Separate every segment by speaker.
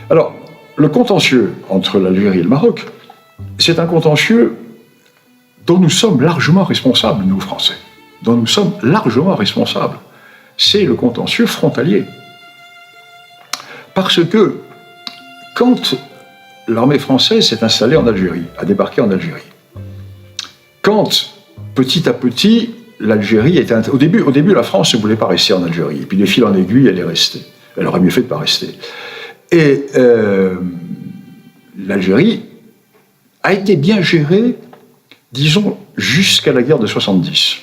Speaker 1: Alors, le contentieux entre l'Algérie et le Maroc, c'est un contentieux dont nous sommes largement responsables, nous, Français. Dont nous sommes largement responsables. C'est le contentieux frontalier. Parce que, quand l'armée française s'est installée en Algérie, a débarqué en Algérie, quand, petit à petit, l'Algérie était... Au début, la France ne voulait pas rester en Algérie. Et puis, de fil en aiguille, elle est restée. Elle aurait mieux fait de ne pas rester. Et l'Algérie a été bien gérée, disons, jusqu'à la guerre de 70,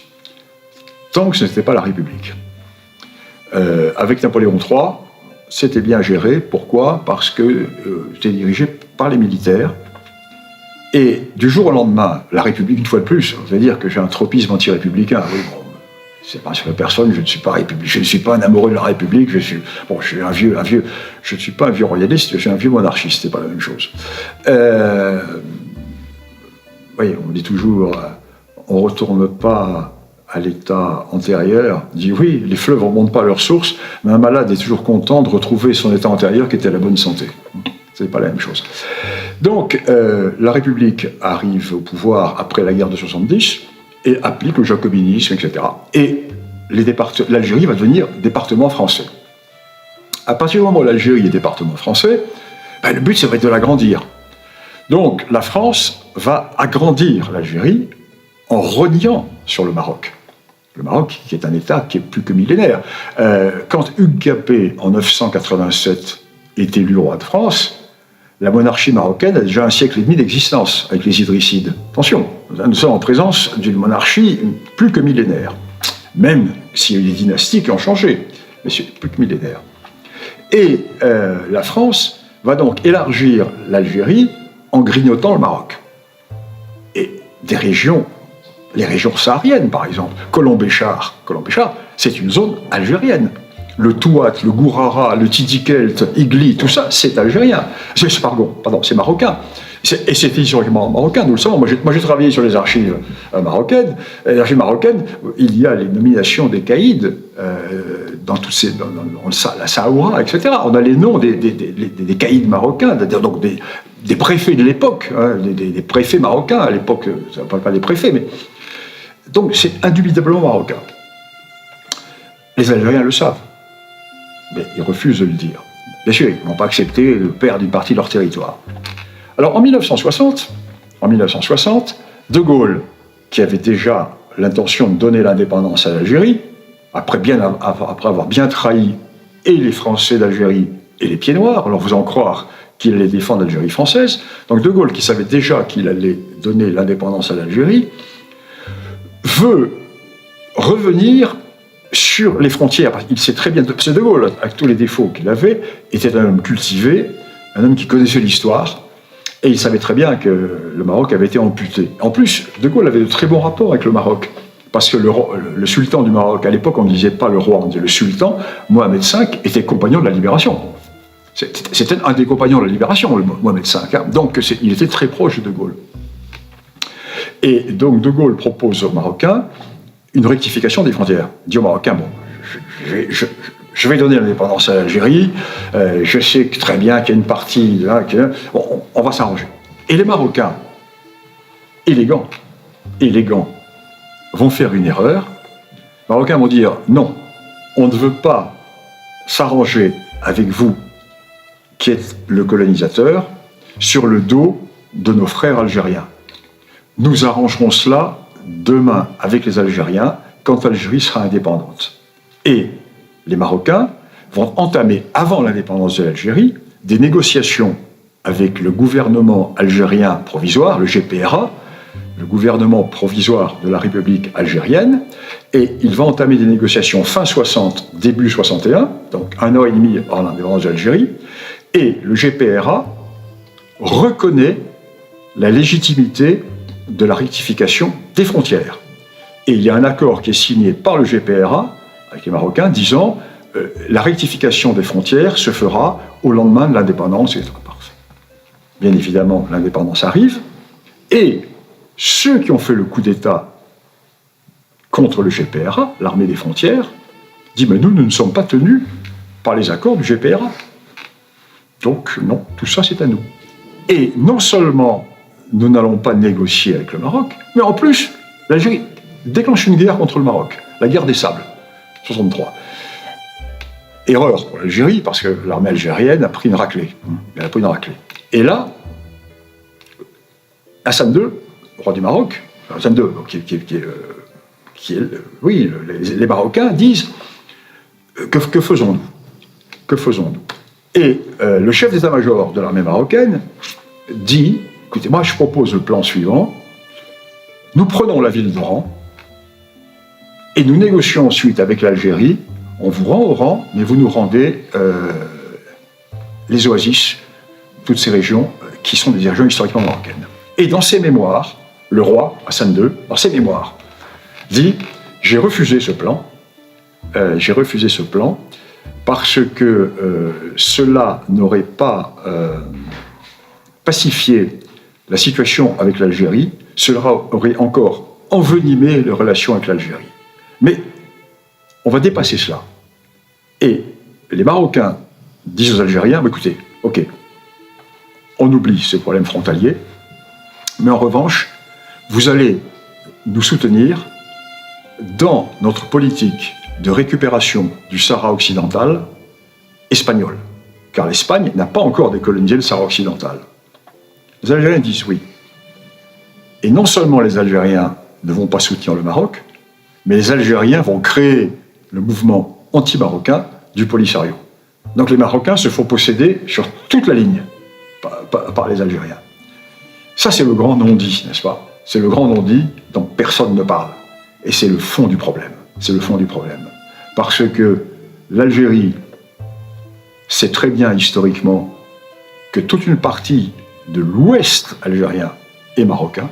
Speaker 1: tant que ce n'était pas la République. Avec Napoléon III, c'était bien géré. Pourquoi ? Parce que c'était dirigé par les militaires. Et du jour au lendemain, la République, une fois de plus, vous allez dire que j'ai un tropisme anti-républicain. Oui, bon, c'est pas sur la personne, je ne suis pas républicain, je ne suis pas un amoureux de la République, je suis un vieux, je ne suis pas un vieux royaliste, je suis un vieux monarchiste, c'est pas la même chose. Oui, on dit toujours, on ne retourne pas à l'état antérieur, on dit oui, les fleuves ne remontent pas à leur source, mais un malade est toujours content de retrouver son état antérieur qui était la bonne santé. C'est pas la même chose. Donc, la République arrive au pouvoir après la guerre de 70 et applique le jacobinisme, etc. Et l'Algérie va devenir département français. À partir du moment où l'Algérie est département français, le but, ça va être de l'agrandir. Donc, la France va agrandir l'Algérie en reniant sur le Maroc. Le Maroc, qui est un État qui est plus que millénaire. Quand Hugues Capet, en 987, est élu roi de France, la monarchie marocaine a déjà un siècle et demi d'existence avec les Idrissides. Attention, nous sommes en présence d'une monarchie plus que millénaire. Même s'il y a eu des dynasties qui ont changé, mais c'est plus que millénaire. Et la France va donc élargir l'Algérie en grignotant le Maroc. Et des régions, les régions sahariennes par exemple, Colombéchar, c'est une zone algérienne. Le Touat, le Gourara, le Tidikelt, Igli, tout ça, c'est algérien. C'est marocain. Et c'est historiquement marocain, nous le savons. Moi, j'ai travaillé sur les archives marocaines. Les archives marocaines, il y a les nominations des caïds dans toutes ces, dans la Saoura, etc. On a les noms des caïds marocains, donc des préfets de l'époque, hein, des préfets marocains à l'époque. Ça ne parle pas des préfets, mais donc c'est indubitablement marocain. Les Algériens le savent. Mais ils refusent de le dire. Bien sûr, ils ne vont pas accepter de perdre une partie de leur territoire. Alors en 1960, De Gaulle, qui avait déjà l'intention de donner l'indépendance à l'Algérie, après avoir bien trahi et les Français d'Algérie et les Pieds Noirs, alors vous en croire qu'il allait défendre l'Algérie française, donc De Gaulle, qui savait déjà qu'il allait donner l'indépendance à l'Algérie, veut revenir sur les frontières, parce qu'il sait très bien, parce que De Gaulle, avec tous les défauts qu'il avait, était un homme cultivé, un homme qui connaissait l'histoire, et il savait très bien que le Maroc avait été amputé. En plus, De Gaulle avait de très bons rapports avec le Maroc, parce que le sultan du Maroc, à l'époque, on ne disait pas le roi, on disait le sultan, Mohamed V, était compagnon de la libération. C'était un des compagnons de la libération, le Mohamed V, hein. Donc il était très proche de Gaulle. Et donc De Gaulle propose aux Marocains une rectification des frontières. Il dit aux Marocains, bon, je vais donner l'indépendance à l'Algérie, je sais très bien qu'il y a une partie là, on va s'arranger. Et les Marocains, élégants, vont faire une erreur. Les Marocains vont dire, non, on ne veut pas s'arranger avec vous, qui êtes le colonisateur, sur le dos de nos frères algériens. Nous arrangerons cela demain avec les Algériens, quand l'Algérie sera indépendante. Et les Marocains vont entamer, avant l'indépendance de l'Algérie, des négociations avec le gouvernement algérien provisoire, le GPRA, le gouvernement provisoire de la République algérienne, et il va entamer des négociations fin 60, début 61, donc 1 an et demi avant l'indépendance de l'Algérie, et le GPRA reconnaît la légitimité de la rectification des frontières. Et il y a un accord qui est signé par le GPRA, avec les Marocains, disant la rectification des frontières se fera au lendemain de l'indépendance, etc. Bien évidemment, l'indépendance arrive, et ceux qui ont fait le coup d'État contre le GPRA, l'armée des frontières, disent mais nous ne sommes pas tenus par les accords du GPRA. Donc non, tout ça c'est à nous. Et non seulement nous n'allons pas négocier avec le Maroc, mais en plus, l'Algérie déclenche une guerre contre le Maroc, la guerre des sables, 63. Erreur pour l'Algérie, parce que l'armée algérienne a pris une raclée. Elle a pris une raclée. Et là, Hassan II, roi du Maroc, Hassan II, oui, les Marocains disent que faisons-nous? Que faisons-nous? Et le chef d'état-major de l'armée marocaine dit, écoutez, moi je propose le plan suivant, nous prenons la ville d'Oran et nous négocions ensuite avec l'Algérie, on vous rend Oran, mais vous nous rendez les oasis, toutes ces régions qui sont des régions historiquement marocaines. Et dans ses mémoires, le roi, Hassan II, dans ses mémoires, dit, j'ai refusé ce plan parce que cela n'aurait pas pacifié la situation avec l'Algérie, cela aurait encore envenimé les relations avec l'Algérie. Mais on va dépasser cela. Et les Marocains disent aux Algériens, bah, écoutez, ok, on oublie ces problèmes frontaliers, mais en revanche, vous allez nous soutenir dans notre politique de récupération du Sahara occidental espagnol, car l'Espagne n'a pas encore décolonisé le Sahara occidental. Les Algériens disent oui. Et non seulement les Algériens ne vont pas soutenir le Maroc, mais les Algériens vont créer le mouvement anti-marocain du Polisario. Donc les Marocains se font posséder sur toute la ligne par les Algériens. Ça, c'est le grand non-dit, n'est-ce pas? C'est le grand non-dit dont personne ne parle. Et c'est le fond du problème. C'est le fond du problème. Parce que l'Algérie sait très bien historiquement que toute une partie de l'ouest algérien est marocain,